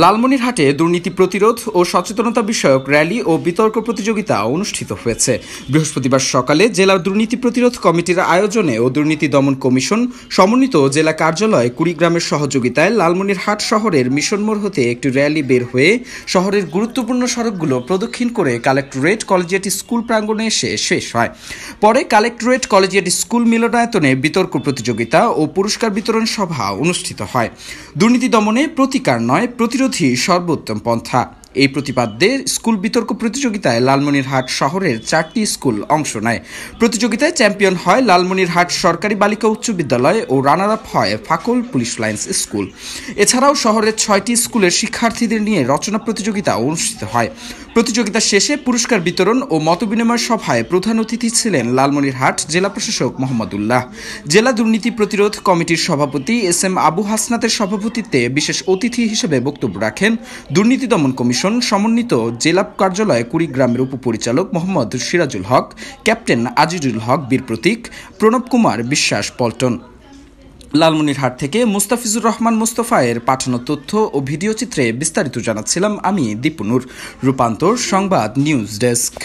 লালমনিরহাটে দুর্নীতি প্রতিরোধ ও সচেতনতা বিষয়ক র্যালি ও বিতর্ক প্রতিযোগিতা অনুষ্ঠিত হয়েছে। বৃহস্পতিবার সকালে জেলা দুর্নীতি প্রতিরোধ কমিটির আয়োজনে ও দুর্নীতি দমন কমিশন সমন্বিত জেলা কার্যালয় কুড়িগ্রামের সহযোগিতায় লালমনিরহাট শহরের মিশন মোড় হতে একটি র্যালি বের হয়ে শহরের গুরুত্বপূর্ণ সড়কগুলো প্রদক্ষিণ করে কালেক্টরেট কলেজিয়েট স্কুল প্রাঙ্গণে এসে শেষ হয়। পরে কালেক্টরেট কলেজিয়েট স্কুল মিলনায়তনে বিতর্ক প্রতিযোগিতা ও পুরস্কার বিতরণ সভা অনুষ্ঠিত হয়। দুর্নীতি দমনে প্রতিকার নয়, প্রতিরোধী সর্বোত্তম পন্থা, এই প্রতিপাদ্যে স্কুল বিতর্ক প্রতিযোগিতায় লালমনিরহাট শহরের 4টি স্কুল অংশ নেয়। প্রতিযোগিতায় চ্যাম্পিয়ন হয় লালমনিরহাট সরকারি বালিকা উচ্চ বিদ্যালয় ও রানার আপ হয় ফাকল পুলিশ লাইন্স স্কুল। এছাড়াও শহরের 6টি স্কুলের শিক্ষার্থীদের নিয়ে রচনা প্রতিযোগিতা অনুষ্ঠিত হয়। প্রতিযোগিতা শেষে পুরস্কার বিতরণ ও মতবিনিময় সভায় প্রধান অতিথি ছিলেন লালমনিরহাট জেলা প্রশাসক মোহাম্মদুল্লাহ। জেলা দুর্নীতি প্রতিরোধ কমিটির সভাপতি এস.এম. আবু হাসনাতের সভাপতিত্বে বিশেষ অতিথি হিসেবে বক্তব্য রাখেন দুর্নীতি দমন কমিশন সমন্বিত জেলা কার্যালয় কুড়িগ্রামের উপপরিচালক মোহাম্মদ সিরাজুল হক, ক্যাপ্টেন আজিজুল হক বীর প্রতীক, প্রণব কুমার বিশ্বাস পল্টন। লালমনিরহাট থেকে মুস্তাফিজুর রহমান মুস্তফায়ের পাঠানো তথ্য ও ভিডিও চিত্রে বিস্তারিত জানাচ্ছিলাম আমি দীপুনুর। রূপান্তর সংবাদ নিউজ ডেস্ক।